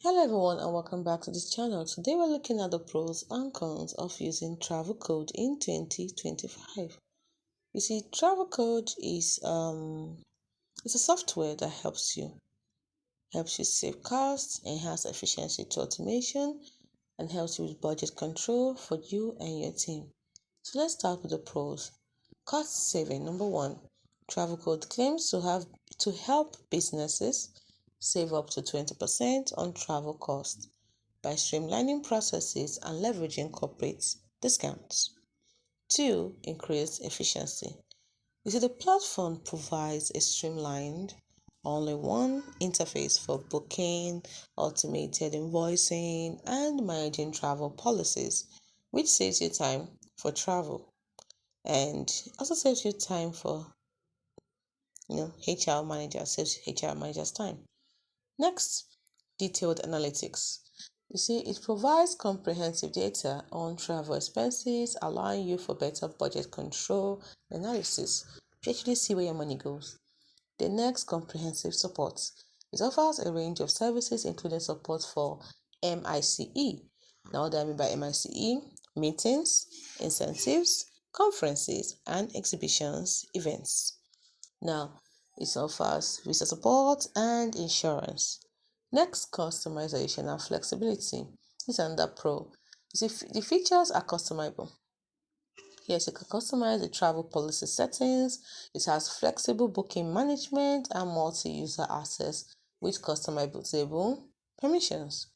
Hello everyone and welcome back to this channel. Today we're looking at the pros and cons of using travel code in 2025. You see, travel code is it's a software that helps you save costs, enhance efficiency to automation, and helps you with budget control for you and your team. So let's start with the pros. Cost saving. Number one, travel code claims to help businesses save up to 20% on travel costs by streamlining processes and leveraging corporate discounts. Two, increased efficiency. You see, the platform provides a streamlined, only one interface for booking, automated invoicing, and managing travel policies, which saves you time for travel and also saves you time for HR manager, saves HR managers time. Next, detailed analytics. You see, it provides comprehensive data on travel expenses, allowing you for better budget control analysis to actually see where your money goes. The next, comprehensive support. It offers a range of services, including support for MICE. Now, what do I mean by MICE? Meetings, incentives, conferences, and exhibitions, events. Now, it offers visa support and insurance. Next, customization and flexibility. This is another pro. You see, the features are customizable. Yes, you can customize the travel policy settings. It has flexible booking management and multi-user access with customizable permissions.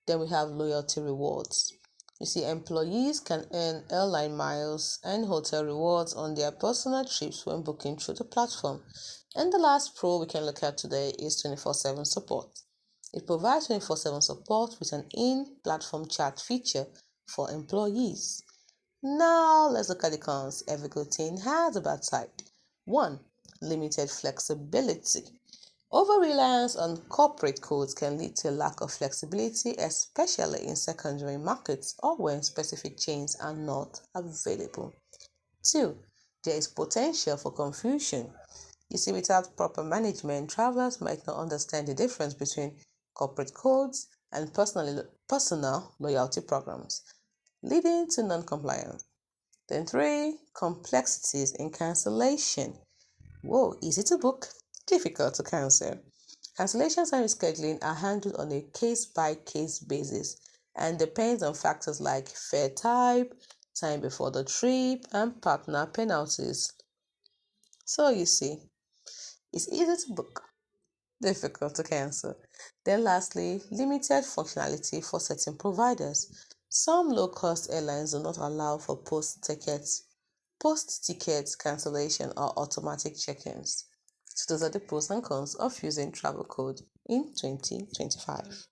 Then we have loyalty rewards. You see, employees can earn airline miles and hotel rewards on their personal trips when booking through the platform. And the last pro we can look at today is 24/7 support. It provides 24/7 support with an in-platform chat feature for employees. Now, let's look at the cons. Every good thing has a bad side. 1. Limited flexibility. Over-reliance on corporate codes can lead to a lack of flexibility, especially in secondary markets or when specific chains are not available. 2. There is potential for confusion. You see, without proper management, travelers might not understand the difference between corporate codes and personal loyalty programs, leading to non-compliance. Then 3. Complexities in cancellation. Whoa, easy to book, difficult to cancel. Cancellations and rescheduling are handled on a case-by-case basis and depends on factors like fare type, time before the trip, and partner penalties. So you see, it's easy to book, difficult to cancel. Then lastly, limited functionality for certain providers. Some low-cost airlines do not allow for post-ticket cancellation or automatic check-ins. So those are the pros and cons of using travel code in 2025.